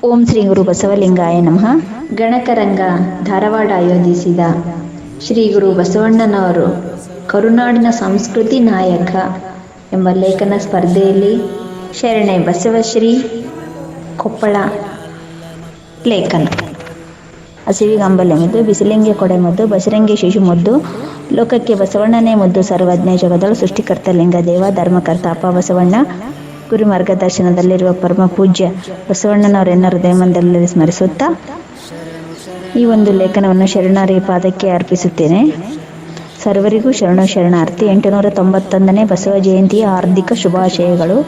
ಓಂ ಶ್ರೀ ಗುರು ಬಸವಲಿಂಗಾಯ ನಮಃ. ಗಣಕರಂಗ ಧಾರವಾಡ ಆಯೋಜಿಸಿದ ಶ್ರೀ ಗುರು ಬಸವಣ್ಣನವರು ಕರುನಾಡಿನ ಸಂಸ್ಕೃತಿ ನಾಯಕ ಎಂಬ ಲೇಖನ ಸ್ಪರ್ಧೆಯಲ್ಲಿ ಶರಣೆ ಬಸವಶ್ರೀ ಕೊಪ್ಪಳ ಲೇಖನ. ಹಸಿವಿಗಂಬಲೆ ಮುದ್ದು, ಬಿಸಿಲಿಂಗೆ ಕೊಡೆ ಮುದ್ದು, ಬಸರಂಗೆ ಶಿಶು ಮುದ್ದು, ಲೋಕಕ್ಕೆ ಬಸವಣ್ಣನೇ ಮುದ್ದು, ಸರ್ವಜ್ಞ ಜಗದಳು ಸೃಷ್ಟಿಕರ್ತ ಲಿಂಗ ದೇವ ಧರ್ಮಕರ್ತ ಅಪ್ಪ ಬಸವಣ್ಣ ಗುರು ಮಾರ್ಗದರ್ಶನದಲ್ಲಿರುವ ಪರಮ ಪೂಜ್ಯ ಬಸವಣ್ಣನವರೆನ್ನ ಹೃದಯಮಂದಿರದಲ್ಲಿ ಸ್ಮರಿಸುತ್ತಾ ಈ ಒಂದು ಲೇಖನವನ್ನು ಶರಣಾರಿ ಪಾದಕ್ಕೆ ಅರ್ಪಿಸುತ್ತೇನೆ. ಸರ್ವರಿಗೂ ಶರಣಾರ್ಥಿ. 891ನೇ ಬಸವ ಜಯಂತಿಯ ಹಾರ್ದಿಕ ಶುಭಾಶಯಗಳು.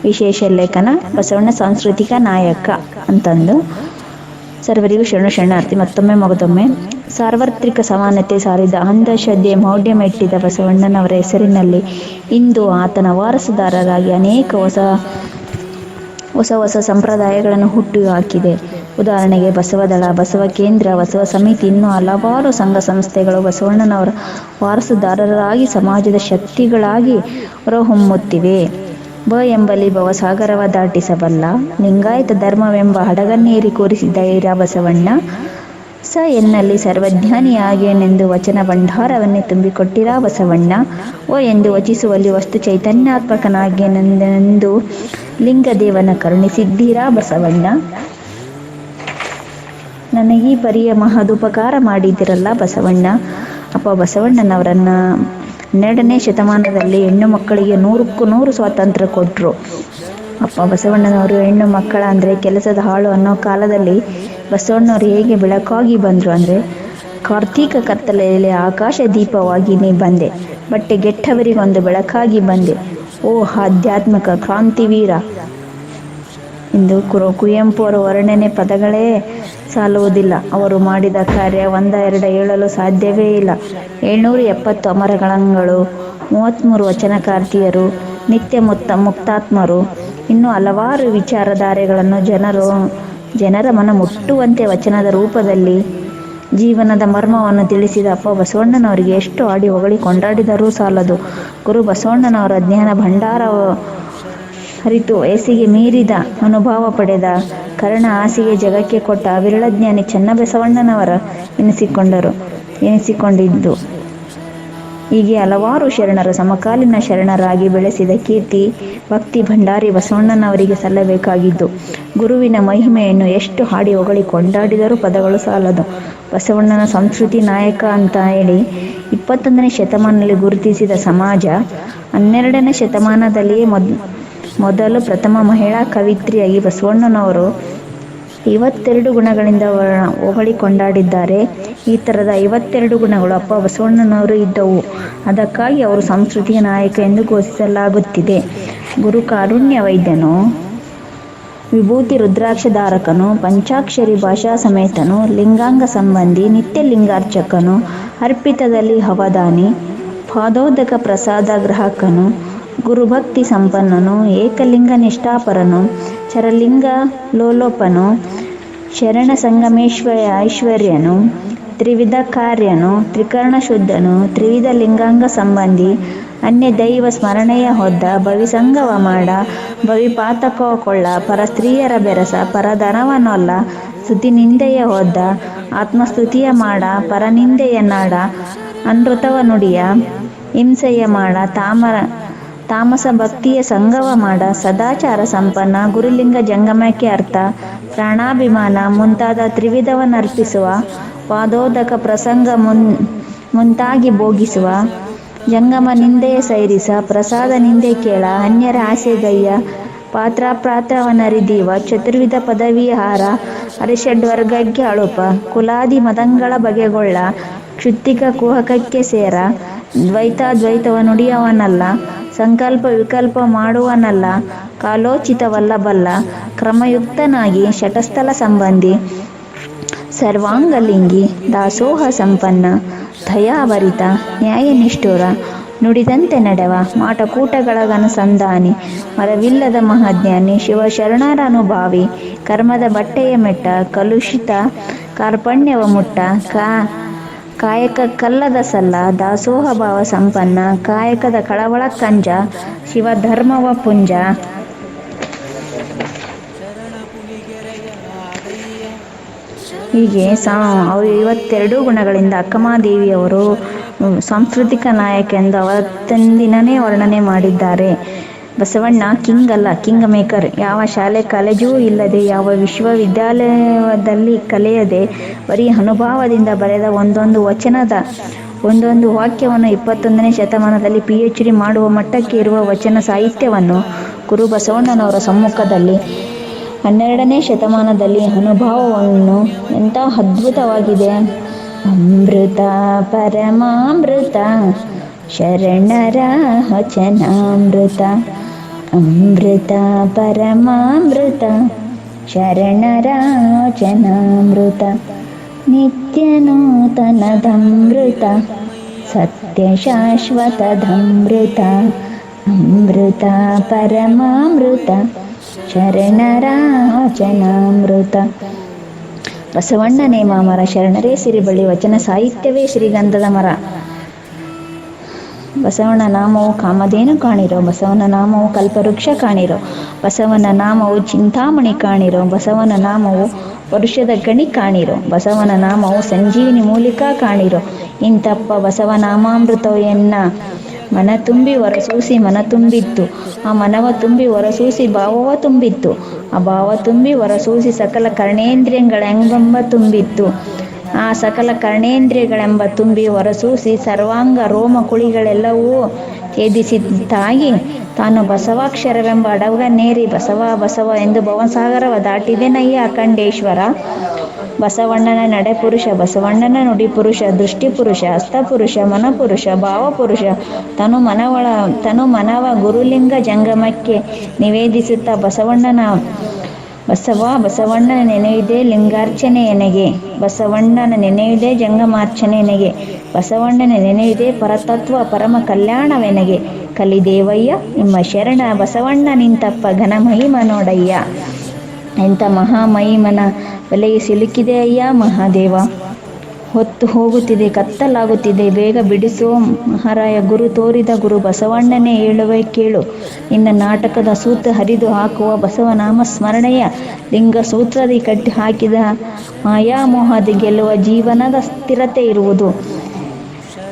ವಿಶೇಷ ಲೇಖನ ಬಸವಣ್ಣ ಸಾಂಸ್ಕೃತಿಕ ನಾಯಕ ಅಂತಂದು. ಸರ್ವರಿಗೂ ಶರಣಾರ್ಥಿ. ಮತ್ತೊಮ್ಮೆ ಸಾರ್ವತ್ರಿಕ ಸಮಾನತೆ ಸಾರಿದ ಅಂಧಶ್ರದ್ಧೆ ಮೌಢ್ಯ ಮೆಟ್ಟಿದ ಬಸವಣ್ಣನವರ ಹೆಸರಿನಲ್ಲಿ ಇಂದು ಆತನ ವಾರಸುದಾರರಾಗಿ ಅನೇಕ ಹೊಸ ಸಂಪ್ರದಾಯಗಳನ್ನು ಹುಟ್ಟು ಹಾಕಿದೆ. ಉದಾಹರಣೆಗೆ ಬಸವದಳ, ಬಸವ ಕೇಂದ್ರ, ಬಸವ ಸಮಿತಿ, ಇನ್ನೂ ಹಲವಾರು ಸಂಘ ಸಂಸ್ಥೆಗಳು ಬಸವಣ್ಣನವರ ವಾರಸುದಾರರಾಗಿ ಸಮಾಜದ ಶಕ್ತಿಗಳಾಗಿ ಹೊರಹೊಮ್ಮುತ್ತಿವೆ. ಎಂಬಲ್ಲಿ ಭವಸಾಗರವ ದಾಟಿಸಬಲ್ಲ ಲಿಂಗಾಯತ ಧರ್ಮವೆಂಬ ಹಡಗನ್ನೇರಿ ಕೂರಿಸಿದ್ದ ಈರ ಬಸವಣ್ಣ. ಎನ್ನಲ್ಲಿ ಸರ್ವಜ್ಞಾನಿಯಾಗೇನೆಂದು ವಚನ ಭಂಡಾರವನ್ನೇ ತುಂಬಿಕೊಟ್ಟಿರ ಬಸವಣ್ಣ. ಎಂದು ವಚಿಸುವಲ್ಲಿ ವಸ್ತು ಚೈತನ್ಯಾತ್ಮಕನಾಗೇನೆಂದು ಲಿಂಗದೇವನ ಕರುಣಿಸಿದ್ದೀರ ಬಸವಣ್ಣ. ನನಗೀ ಪರಿಯ ಮಹದುಪಕಾರ ಮಾಡಿದಿರಲ್ಲ ಬಸವಣ್ಣ. ಅಪ್ಪ ಬಸವಣ್ಣನವರನ್ನ 12ನೇ ಶತಮಾನದಲ್ಲಿ ಹೆಣ್ಣು ಮಕ್ಕಳಿಗೆ 100ಕ್ಕೂ 100 ಸ್ವಾತಂತ್ರ್ಯ ಕೊಟ್ಟರು. ಅಪ್ಪ ಬಸವಣ್ಣನವರು ಹೆಣ್ಣು ಮಕ್ಕಳ ಅಂದರೆ ಕೆಲಸದ ಹಾಳು ಅನ್ನೋ ಕಾಲದಲ್ಲಿ ಬಸವಣ್ಣವರು ಹೇಗೆ ಬೆಳಕಾಗಿ ಬಂದರು ಅಂದರೆ, ಕಾರ್ತೀಕ ಕತ್ತಲೆಯಲ್ಲಿ ಆಕಾಶ ದೀಪವಾಗಿ ನೀ ಬಂದೆ, ಬಟ್ಟೆಗೆಟ್ಟವರಿಗೊಂದು ಬೆಳಕಾಗಿ ಬಂದೆ, ಓ ಆಧ್ಯಾತ್ಮಿಕ ಕ್ರಾಂತಿವೀರ ಎಂದು ಕುವೆಂಪು ಅವರ ವರ್ಣನೆ ಪದಗಳೇ ಸಾಲುವುದಿಲ್ಲ. ಅವರು ಮಾಡಿದ ಕಾರ್ಯ 1-2 ಹೇಳಲು ಸಾಧ್ಯವೇ ಇಲ್ಲ. 770 ಅಮರಗಳಂಗಳು, 33 ವಚನಕಾರ್ತಿಯರು, ನಿತ್ಯ ಮುಕ್ತಾತ್ಮರು, ಇನ್ನೂ ಹಲವಾರು ವಿಚಾರಧಾರೆಗಳನ್ನು ಜನರ ಮನ ಮುಟ್ಟುವಂತೆ ವಚನದ ರೂಪದಲ್ಲಿ ಜೀವನದ ಮರ್ಮವನ್ನು ತಿಳಿಸಿದ ಅಪ್ಪ ಬಸವಣ್ಣನವರಿಗೆ ಎಷ್ಟು ಹಾಡಿ ಹೊಗಳಿ ಕೊಂಡಾಡಿದರೂ ಸಾಲದು. ಗುರು ಬಸವಣ್ಣನವರ ಜ್ಞಾನ ಭಂಡಾರ ಅರಿತು ವಯಸ್ಸಿಗೆ ಮೀರಿದ ಅನುಭವ ಪಡೆದ ಕರ್ಣ ಹಾಸಿಗೆ ಜಗಕ್ಕೆ ಕೊಟ್ಟ ಅವಿರಳ ಜ್ಞಾನಿ ಚನ್ನಬಸವಣ್ಣನವರ ಎನಿಸಿಕೊಂಡಿದ್ದು. ಹೀಗೆ ಹಲವಾರು ಶರಣರು ಸಮಕಾಲೀನ ಶರಣರಾಗಿ ಬೆಳೆಸಿದ ಕೀರ್ತಿ ಭಕ್ತಿ ಭಂಡಾರಿ ಬಸವಣ್ಣನವರಿಗೆ ಸಲ್ಲಬೇಕಾಗಿದ್ದು. ಗುರುವಿನ ಮಹಿಮೆಯನ್ನು ಎಷ್ಟು ಹಾಡಿ ಹೊಗಳಿ ಕೊಂಡಾಡಿದರೂ ಪದಗಳು ಸಾಲದು. ಬಸವಣ್ಣನ ಸಂಸ್ಕೃತಿ ನಾಯಕ ಅಂತ ಹೇಳಿ 21ನೇ ಶತಮಾನದಲ್ಲಿ ಗುರುತಿಸಿದ ಸಮಾಜ 12ನೇ ಶತಮಾನದಲ್ಲಿಯೇ ಮೊದಲು ಪ್ರಥಮ ಮಹಿಳಾ ಕವಿತ್ರಿಯಾಗಿ ಬಸವಣ್ಣನವರು 52 ಗುಣಗಳಿಂದ ಹೊಗಳಿ ಕೊಂಡಾಡಿದ್ದಾರೆ. ಈ ಥರದ 52 ಗುಣಗಳು ಅಪ್ಪ ಬಸವಣ್ಣನವರು ಇದ್ದವು. ಅದಕ್ಕಾಗಿ ಅವರು ಸಂಸ್ಕೃತಿಯ ನಾಯಕ ಎಂದು ಘೋಷಿಸಲಾಗುತ್ತಿದೆ. ಗುರು ಕಾರುಣ್ಯ ವೈದ್ಯನು, ವಿಭೂತಿ ರುದ್ರಾಕ್ಷಧಾರಕನು, ಪಂಚಾಕ್ಷರಿ ಭಾಷಾ ಸಮೇತನು, ಲಿಂಗಾಂಗ ಸಂಬಂಧಿ, ನಿತ್ಯ ಲಿಂಗಾರ್ಚಕನು, ಅರ್ಪಿತದಲ್ಲಿ ಅವಧಾನಿ, ಪಾದೋದಕ ಪ್ರಸಾದ ಗ್ರಾಹಕನು, ಗುರುಭಕ್ತಿ ಸಂಪನ್ನನು, ಏಕಲಿಂಗ ನಿಷ್ಠಾಪರನು, ಚರಲಿಂಗ ಲೋಲೋಪನು, ಶರಣ ಐಶ್ವರ್ಯನು, ತ್ರಿವಿಧ ಕಾರ್ಯನು, ತ್ರಿಕರಣ ಶುದ್ಧನು, ತ್ರಿವಿಧ ಲಿಂಗಾಂಗ ಸಂಬಂಧಿ, ಅನ್ಯ ದೈವ ಸ್ಮರಣೆಯ ಹೊದ್ದ, ಭವಿಸಂಗವ ಮಾಡ, ಭವಿಪಾತಕವ ಕೊಳ್ಳ, ಪರ ಸ್ತ್ರೀಯರ ಬೆರಸ, ಪರಧನವನೊಲ್ಲ, ಸ್ತುತಿ ನಿಂದೆಯ ಹೊದ್ದ, ಆತ್ಮಸ್ತುತಿಯ ಮಾಡ, ಪರನಿಂದೆಯ ನಾಡ, ಅನೃತವ ನುಡಿಯ, ಹಿಂಸೆಯ ಮಾಡ, ತಾಮಸ ಭಕ್ತಿಯ ಸಂಗವ ಮಾಡ, ಸದಾಚಾರ ಸಂಪನ್ನ, ಗುರುಲಿಂಗ ಜಂಗಮಕ್ಕೆ ಅರ್ಥ, ಪ್ರಾಣಾಭಿಮಾನ ಮುಂತಾದ ತ್ರಿವಿಧವನ್ನರ್ಪಿಸುವ, ಪಾದೋದಕ ಪ್ರಸಂಗ ಮುಂತಾಗಿ ಭೋಗಿಸುವ, ಜಂಗಮ ನಿಂದೆಯ ಸೈರಿಸ, ಪ್ರಸಾದ ನಿಂದೆ ಕೇಳ, ಅನ್ಯರ ಆಸೆಗಯ್ಯ, ಪಾತ್ರವನರಿದೀವ, ಚತುರ್ವಿಧ ಪದವಿಹಾರ, ಅರಿಷಡ್ವರ್ಗಕ್ಕೆ ಅಳುಪ, ಕುಲಾದಿ ಮದಂಗಳ ಬಗೆಗೊಳ್ಳ, ಕ್ಷುತ್ತಿಕ ಕುಹಕಕ್ಕೆ ಸೇರ, ದ್ವೈತಾದ್ವೈತವ ನುಡಿಯವನಲ್ಲ, ಸಂಕಲ್ಪ ವಿಕಲ್ಪ ಮಾಡುವನಲ್ಲ, ಕಾಲೋಚಿತವಲ್ಲಬಲ್ಲ, ಕ್ರಮಯುಕ್ತನಾಗಿ, ಶಟಸ್ಥಲ ಸಂಬಂಧಿ, ಸರ್ವಾಂಗಲಿಂಗಿ, ದಾಸೋಹ ಸಂಪನ್ನ, ದಯಾಭರಿತ, ನ್ಯಾಯನಿಷ್ಠುರ, ನುಡಿದಂತೆ ನಡೆವ, ಮಾಟಕೂಟಗಳಗನುಸಂಧಾನಿ, ಮರವಿಲ್ಲದ ಮಹಾಜ್ಞಾನಿ, ಶಿವಶರಣರ ಅನುಭಾವಿ, ಕರ್ಮದ ಬಟ್ಟೆಯ ಮೆಟ್ಟ, ಕಲುಷಿತ ಕಾರ್ಪಣ್ಯವ ಮುಟ್ಟ, ಕಾಯಕಕ್ಕಲ್ಲದ ಸಲ್ಲ, ದಾಸೋಹ ಭಾವ ಸಂಪನ್ನ, ಕಾಯಕದ ಕಳವಳ ಕಂಜ, ಶಿವಧರ್ಮವ ಪುಂಜ, ಹೀಗೆ ಅವರು 52 ಗುಣಗಳಿಂದ ಅಕ್ಕಮಹಾದೇವಿಯವರು ಸಾಂಸ್ಕೃತಿಕ ನಾಯಕ ಎಂದು ಅವತ್ತಿಂದನೇ ವರ್ಣನೆ ಮಾಡಿದ್ದಾರೆ. ಬಸವಣ್ಣ ಕಿಂಗ್ ಅಲ್ಲ, ಕಿಂಗ್ ಮೇಕರ್. ಯಾವ ಶಾಲೆ ಕಾಲೇಜೂ ಇಲ್ಲದೆ, ಯಾವ ವಿಶ್ವವಿದ್ಯಾಲಯದಲ್ಲಿ ಕಲಿಯದೆ, ಬರೀ ಅನುಭವದಿಂದ ಬರೆದ ಒಂದೊಂದು ವಾಕ್ಯವನ್ನು 21ನೇ ಶತಮಾನದಲ್ಲಿ PhD ಮಾಡುವ ಮಟ್ಟಕ್ಕೆ ಇರುವ ವಚನ ಸಾಹಿತ್ಯವನ್ನು ಗುರು ಬಸವಣ್ಣನವರ ಸಮ್ಮುಖದಲ್ಲಿ 12ನೇ ಶತಮಾನದಲ್ಲಿ ಅನುಭವವನ್ನು ಎಂಥ ಅದ್ಭುತವಾಗಿದೆ. ಅಮೃತ ಪರಮಾಮೃತ ಶರಣರ ವಚನಾಮೃತ, ಅಮೃತ ಪರಮಾಮೃತ ಶರಣರ ವಚನಾಮೃತ, ನಿತ್ಯ ನೂತನದಮೃತ ಸತ್ಯ ಶಾಶ್ವತದಮೃತ, ಅಮೃತ ಪರಮಾಮೃತ ಶರಣರ ವಚನಾಮೃತ. ಬಸವಣ್ಣನೇ ಮಾಮರ, ಶರಣರೇ ಸಿರಿಬಳ್ಳಿ, ವಚನ ಸಾಹಿತ್ಯವೇ ಶ್ರೀಗಂಧದ ಮರ. ಬಸವನ ನಾಮವು ಕಾಮಧೇನು ಕಾಣಿರೋ, ಬಸವನ ನಾಮವು ಕಲ್ಪವೃಕ್ಷ ಕಾಣಿರೋ, ಬಸವನ ನಾಮವು ಚಿಂತಾಮಣಿ ಕಾಣಿರೋ, ಬಸವನ ನಾಮವು ವರುಷದ ಗಣಿ ಕಾಣಿರೋ, ಬಸವನ ನಾಮವು ಸಂಜೀವಿನಿ ಮೂಲಿಕಾ ಕಾಣಿರೋ. ಇಂತಪ್ಪ ಬಸವನಾಮಾಮೃತವು ಎನ್ನ ಮನ ತುಂಬಿ ಹೊರಸೂಸಿ ಮನ ತುಂಬಿತ್ತು, ಆ ಮನವ ತುಂಬಿ ಹೊರಸೂಸಿ ಭಾವವ ತುಂಬಿತ್ತು, ಆ ಭಾವ ತುಂಬಿ ಹೊರಸೂಸಿ ಸಕಲ ಕರ್ಣೇಂದ್ರಿಯಗಳೆಂಬ ತುಂಬಿತ್ತು, ಆ ಸಕಲ ಕರ್ಣೇಂದ್ರಿಯಗಳೆಂಬ ತುಂಬಿ ಹೊರಸೂಸಿ ಸರ್ವಾಂಗ ರೋಮ ಕುಳಿಗಳೆಲ್ಲವೂ ಛೇದಿಸಿದ್ದಾಗಿ ತಾನು ಬಸವಾಕ್ಷರವೆಂಬ ಅಡಗನೇರಿ ಬಸವ ಬಸವ ಎಂದು ಭವಸಾಗರವ ದಾಟಿದೆನಯ್ಯ ಅಖಂಡೇಶ್ವರ. ಬಸವಣ್ಣನ ನಡೆಪುರುಷ, ಬಸವಣ್ಣನ ನುಡಿಪುರುಷ, ದೃಷ್ಟಿಪುರುಷ, ಹಸ್ತಪುರುಷ, ಮನಪುರುಷ, ಭಾವಪುರುಷ, ತನು ಮನವ ಗುರುಲಿಂಗ ಜಂಗಮಕ್ಕೆ ನಿವೇದಿಸುತ್ತಾ ಬಸವಣ್ಣನ ನೆನೆಯುವುದೇ ಲಿಂಗಾರ್ಚನೆ ಎನಗೆ, ಬಸವಣ್ಣನ ನೆನೆಯುವುದೇ ಜಂಗಮಾರ್ಚನೆ ಎನಗೆ, ಬಸವಣ್ಣನ ನೆನೆಯುವುದೇ ಪರತತ್ವ ಪರಮ ಕಲ್ಯಾಣವೆನಗೆ. ಕಲಿದೇವಯ್ಯ ನಿಮ್ಮ ಶರಣ ಬಸವಣ್ಣ ನಿಂತಪ್ಪ ಘನ ಮಹಿಮ ನೋಡಯ್ಯ. ಎಂಥ ಮಹಾಮಹಿಮನ ಬಲೆಗೆ ಸಿಲುಕಿದೆ ಅಯ್ಯ ಮಹಾದೇವ. ಹೊತ್ತು ಹೋಗುತ್ತಿದೆ, ಕತ್ತಲಾಗುತ್ತಿದೆ, ಬೇಗ ಬಿಡಿಸೋ ಮಹಾರಾಯ. ಗುರು ತೋರಿದ ಗುರು ಬಸವಣ್ಣನೇ ಹೇಳುವೆ ಕೇಳು, ನಿನ್ನ ನಾಟಕದ ಸೂತ್ರ ಹರಿದು ಹಾಕುವ ಬಸವನಾಮ ಸ್ಮರಣೆಯ ಲಿಂಗ ಸೂತ್ರದಿ ಕಟ್ಟಿ ಹಾಕಿದ ಮಾಯಾಮೋಹದಿ ಗೆಲ್ಲುವ ಜೀವನದ ಸ್ಥಿರತೆ ಇರುವುದು.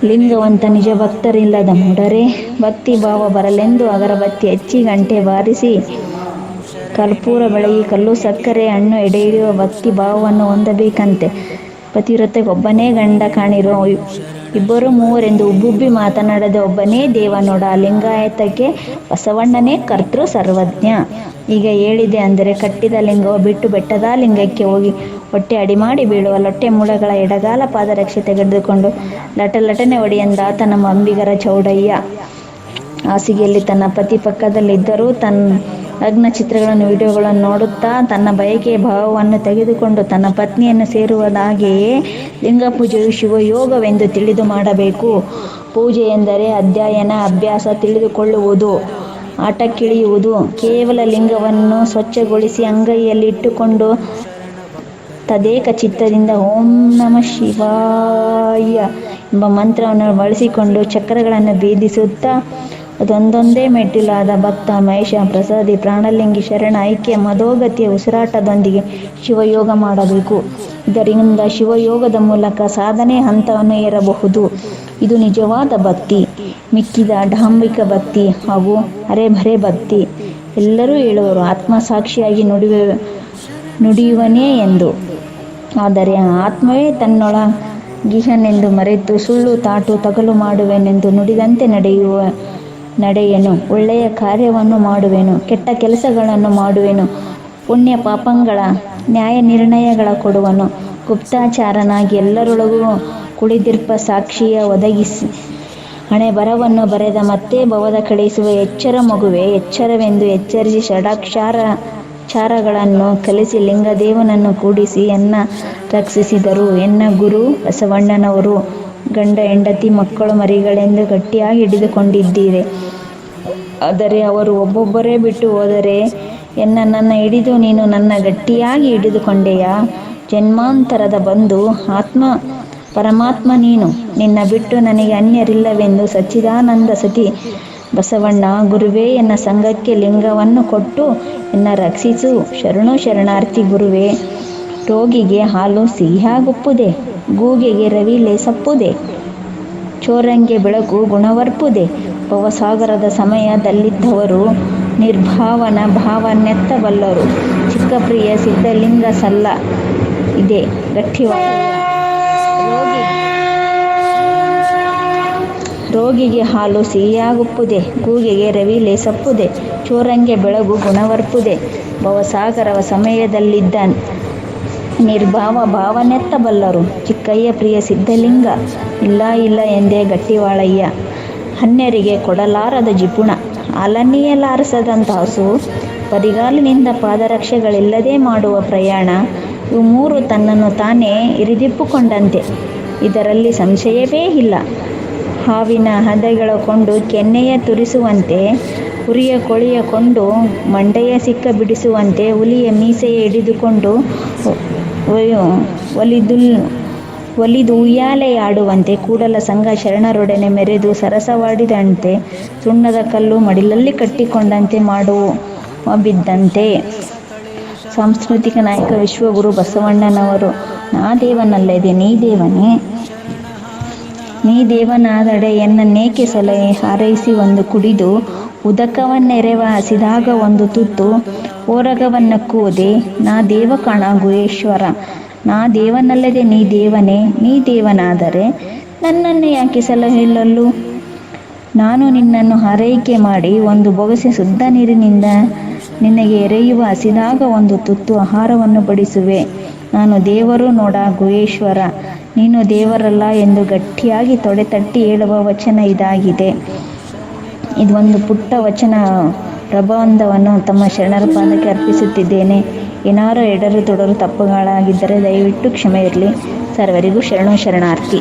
ಲಿಂಗವಂತ ನಿಜ ಭಕ್ತರಿಲ್ಲದ ಮೂಢರೇ, ಭಕ್ತಿ ಭಾವ ಬರಲೆಂದು ಅಗರಬತ್ತಿ ಹಚ್ಚಿ ಗಂಟೆ ಬಾರಿಸಿ ಕರ್ಪೂರ ಬೆಳಗಿ ಕಲ್ಲು ಸಕ್ಕರೆ ಹಣ್ಣು ಎಡೆಹಿಡಿಯುವ ಭಕ್ತಿ ಭಾವವನ್ನು ಹೊಂದಬೇಕಂತೆ. ಪತಿವ್ರತೆಗೊಬ್ಬನೇ ಗಂಡ ಕಾಣಿರೋ, ಇಬ್ಬರು ಮೂವರೆಂದು ಉಬ್ಬುಬ್ಬಿ ಮಾತನಾಡದೆ ಒಬ್ಬನೇ ದೇವ ನೋಡ. ಲಿಂಗಾಯತಕ್ಕೆ ಬಸವಣ್ಣನೇ ಕರ್ತೃ ಸರ್ವಜ್ಞ. ಈಗ ಹೇಳಿದೆ ಅಂದರೆ ಕಟ್ಟಿದ ಲಿಂಗವು ಬಿಟ್ಟು ಬೆಟ್ಟದ ಲಿಂಗಕ್ಕೆ ಹೋಗಿ ಹೊಟ್ಟೆ ಅಡಿಮಾಡಿ ಬೀಳುವ ಲೊಟ್ಟೆ ಮೂಳೆಗಳ ಎಡಗಾಲ ಪಾದರಕ್ಷೆ ತೆಗೆದುಕೊಂಡು ಲಟನೆ ಒಡೆಯಂದಾತ ನಮ್ಮ ಅಂಬಿಗರ ಚೌಡಯ್ಯ. ಹಾಸಿಗೆಯಲ್ಲಿ ತನ್ನ ಪತಿ ಪಕ್ಕದಲ್ಲಿದ್ದರೂ ತನ್ನ ಲಗ್ನ ಚಿತ್ರಗಳನ್ನು ವಿಡಿಯೋಗಳನ್ನು ನೋಡುತ್ತಾ ತನ್ನ ಬಯಕೆಯ ಭಾವವನ್ನು ತೆಗೆದುಕೊಂಡು ತನ್ನ ಪತ್ನಿಯನ್ನು ಸೇರುವುದಾಗಿಯೇ ಲಿಂಗ ಪೂಜೆಯು ಶಿವಯೋಗವೆಂದು ತಿಳಿದು ಮಾಡಬೇಕು. ಪೂಜೆ ಎಂದರೆ ಅಧ್ಯಯನ, ಅಭ್ಯಾಸ, ತಿಳಿದುಕೊಳ್ಳುವುದು, ಆಟಕ್ಕಿಳಿಯುವುದು. ಕೇವಲ ಲಿಂಗವನ್ನು ಸ್ವಚ್ಛಗೊಳಿಸಿ ಅಂಗೈಯಲ್ಲಿಟ್ಟುಕೊಂಡು ತದೇಕ ಚಿತ್ತದಿಂದ ಓಂ ನಮಃ ಶಿವಾಯ ಎಂಬ ಮಂತ್ರವನ್ನು ಬಳಸಿಕೊಂಡು ಚಕ್ರಗಳನ್ನು ಭೇದಿಸುತ್ತಾ ಅದೊಂದೊಂದೇ ಮೆಟ್ಟಿಲಾದ ಭಕ್ತ ಮಹೇಶ ಪ್ರಸಾದಿ ಪ್ರಾಣಲಿಂಗಿ ಶರಣ ಐಕ್ಯ ಮಧೋಗತಿಯ ಉಸಿರಾಟದೊಂದಿಗೆ ಶಿವಯೋಗ ಮಾಡಬೇಕು. ಇದರಿಂದ ಶಿವಯೋಗದ ಮೂಲಕ ಸಾಧನೆ ಹಂತವನ್ನು ಏರಬಹುದು. ಇದು ನಿಜವಾದ ಭಕ್ತಿ. ಮಿಕ್ಕಿದ ಡಾಂಬಿಕ ಭಕ್ತಿ ಹಾಗೂ ಅರೆಬರೆ ಭಕ್ತಿ. ಎಲ್ಲರೂ ಹೇಳುವರು ಆತ್ಮಸಾಕ್ಷಿಯಾಗಿ ನುಡಿಯುವನೇ ಎಂದು. ಆದರೆ ಆತ್ಮವೇ ತನ್ನೊಳಗಿಹನೆಂದು ಮರೆತು ಸುಳ್ಳು ತಾಟು ತಗಲು ಮಾಡುವೆನೆಂದು ನುಡಿದಂತೆ ನಡೆಯನು. ಒಳ್ಳೆಯ ಕಾರ್ಯವನ್ನು ಮಾಡುವೆನು, ಕೆಟ್ಟ ಕೆಲಸಗಳನ್ನು ಮಾಡುವೆನು, ಪುಣ್ಯ ಪಾಪಗಳ ನ್ಯಾಯ ನಿರ್ಣಯಗಳ ಕೊಡುವನು. ಗುಪ್ತಾಚಾರನಾಗಿ ಎಲ್ಲರೊಳಗೂ ಕುಳಿದಿರ್ಪ ಸಾಕ್ಷಿಯ ಒದಗಿಸಿ ಹಣೆ ಬರವನ್ನು ಬರೆದ ಮತ್ತೆ ಭವದ ಕಳಿಸುವ ಎಚ್ಚರ ಮಗುವೆ ಎಚ್ಚರವೆಂದು ಎಚ್ಚರಿಸಿ ಷಡಕ್ಷರಗಳನ್ನು ಕಲಿಸಿ ಲಿಂಗದೇವನನ್ನು ಕೂಡಿಸಿ ಎನ್ನ ರಕ್ಷಿಸಿದರು. ಎನ್ನ ಗುರು ಬಸವಣ್ಣನವರು ಗಂಡ ಹೆಂಡತಿ ಮಕ್ಕಳು ಮರಿಗಳೆಂದು ಗಟ್ಟಿಯಾಗಿ ಹಿಡಿದುಕೊಂಡಿದ್ದೀರಿ. ಆದರೆ ಅವರು ಒಬ್ಬೊಬ್ಬರೇ ಬಿಟ್ಟು ಹೋದರೆ ನನ್ನ ಹಿಡಿದು ನೀನು ನನ್ನ ಗಟ್ಟಿಯಾಗಿ ಹಿಡಿದುಕೊಂಡೆಯಾ. ಜನ್ಮಾಂತರದ ಬಂಧು ಪರಮಾತ್ಮ ನೀನು, ನಿನ್ನ ಬಿಟ್ಟು ನನಗೆ ಅನ್ಯರಿಲ್ಲವೆಂದು ಸಚ್ಚಿದಾನಂದ ಸತಿ ಬಸವಣ್ಣ ಗುರುವೇ ಎನ್ನ ಸಂಘಕ್ಕೆ ಲಿಂಗವನ್ನು ಕೊಟ್ಟು ಎನ್ನ ರಕ್ಷಿಸು. ಶರಣು ಶರಣಾರ್ಥಿ ಗುರುವೇ. ರೋಗಿಗೆ ಹಾಲು ಸಿಹಿಯಾಗುಪ್ಪುದೆ, ಗೂಗೆಗೆ ರವಿಲೆ ಸಪ್ಪುದೆ, ಚೋರಂಗೆ ಬೆಳಕು ಗುಣವರ್ಪುದೆ. ಭವಸಾಗರದ ಸಮಯದಲ್ಲಿದ್ದವರು ನಿರ್ಭಾವನ ಭಾವನೆತ್ತಬಲ್ಲರು. ಚಿಕ್ಕಪ್ರಿಯ ಸಿದ್ಧಲಿಂಗ ಸಲ್ಲ ಇದೆ ಗಟ್ಟಿವಾಳ. ರೋಗಿಗೆ ಹಾಲು ಸಿಹಿಯಾಗುಪ್ಪುದೆ, ಗೂಗೆಗೆ ರವಿಲೆ ಸಪ್ಪುದೆ, ಚೋರಂಗೆ ಬೆಳಗು ಗುಣವರ್ಪುದೆ. ಭವಸಾಗರವ ಸಮಯದಲ್ಲಿದ್ದ ನಿರ್ಭಾವ ಭಾವನೆತ್ತಬಲ್ಲರು. ಚಿಕ್ಕಯ್ಯ ಪ್ರಿಯ ಸಿದ್ಧಲಿಂಗ ಇಲ್ಲ ಇಲ್ಲ ಎಂದೇ ಗಟ್ಟಿವಾಳಯ್ಯ. ಹನ್ಯರಿಗೆ ಕೊಡಲಾರದ ಜಿಪುಣ, ಹಾಲನ್ನೀಯಲಾರಸದಂಥ ಹಸು, ಬರಿಗಾಲಿನಿಂದ ಪಾದರಕ್ಷೆಗಳಿಲ್ಲದೆ ಮಾಡುವ ಪ್ರಯಾಣ, ಇವು ಮೂರು ತನ್ನನ್ನು ತಾನೇ ಇರಿದಿಪ್ಪುಕೊಂಡಂತೆ, ಇದರಲ್ಲಿ ಸಂಶಯವೇ ಇಲ್ಲ. ಹಾವಿನ ಹದೆಗಳ ಕೊಂಡು ಕೆನ್ನೆಯ ತುರಿಸುವಂತೆ, ಹುರಿಯ ಕೋಳಿಯ ಕೊಂಡು ಮಂಡೆಯ ಸಿಕ್ಕ ಬಿಡಿಸುವಂತೆ, ಹುಲಿಯ ಮೀಸೆಯ ಹಿಡಿದುಕೊಂಡು ಒಲಿದು ಉಯ್ಯಾಲೆಯಾಡುವಂತೆ, ಕೂಡಲ ಸಂಘ ಶರಣರೊಡನೆ ಮೆರೆದು ಸರಸವಾಡಿದಂತೆ, ಸುಣ್ಣದ ಕಲ್ಲು ಮಡಿಲಲ್ಲಿ ಕಟ್ಟಿಕೊಂಡಂತೆ ಮಾಡುವ ಬಿದ್ದಂತೆ. ಸಾಂಸ್ಕೃತಿಕ ನಾಯಕ ವಿಶ್ವಗುರು ಬಸವಣ್ಣನವರು. ನಾ ದೇವನಲ್ಲದೆ ನೀ ದೇವನೇ, ನೀ ದೇವನಾದಡೆ ಎನ್ನನ್ನೇಕೆ ಸಲಹೆ, ಹಾರೈಸಿ ಒಂದು ಕುಡಿದು ಉದಕವನ್ನೆರೆವ ಹಸಿದಾಗ ಒಂದು ತುತ್ತು ಓರಗವನ್ನಕ್ಕುವುದೇ. ನಾ ದೇವ ಕಾಣ ಗುಹೇಶ್ವರ, ನಾ ದೇವನಲ್ಲದೆ ನೀ ದೇವನೇ, ನೀ ದೇವನಾದರೆ ನನ್ನನ್ನು ಯಾಕೆ ಸಲಹಿಲ್ಲಲು. ನಾನು ನಿನ್ನನ್ನು ಹಾರೈಕೆ ಮಾಡಿ ಒಂದು ಬೊಗಸೆ ಶುದ್ಧ ನೀರಿನಿಂದ ನಿನಗೆ ಎರೆಯುವ ಹಸಿದಾಗ ಒಂದು ತುತ್ತು ಆಹಾರವನ್ನು ಬಡಿಸುವೆ. ನಾನು ದೇವರು ನೋಡ ಗುಹೇಶ್ವರ, ನೀನು ದೇವರಲ್ಲ ಎಂದು ಗಟ್ಟಿಯಾಗಿ ತೊಡೆ ತಟ್ಟಿ ಹೇಳುವ ವಚನ ಇದಾಗಿದೆ. ಇದು ಒಂದು ಪುಟ್ಟ ವಚನ ಪ್ರಬಂಧವನ್ನು ತಮ್ಮ ಶರಣರ ಪಾದಕ್ಕೆ ಅರ್ಪಿಸುತ್ತಿದ್ದೇನೆ. ಏನಾರು ಎಡರು ತೊಡರು ತಪ್ಪುಗಳಾಗಿದ್ದರೆ ದಯವಿಟ್ಟು ಕ್ಷಮೆ ಇರಲಿ. ಸರ್ವರಿಗೂ ಶರಣಾರ್ಥಿ.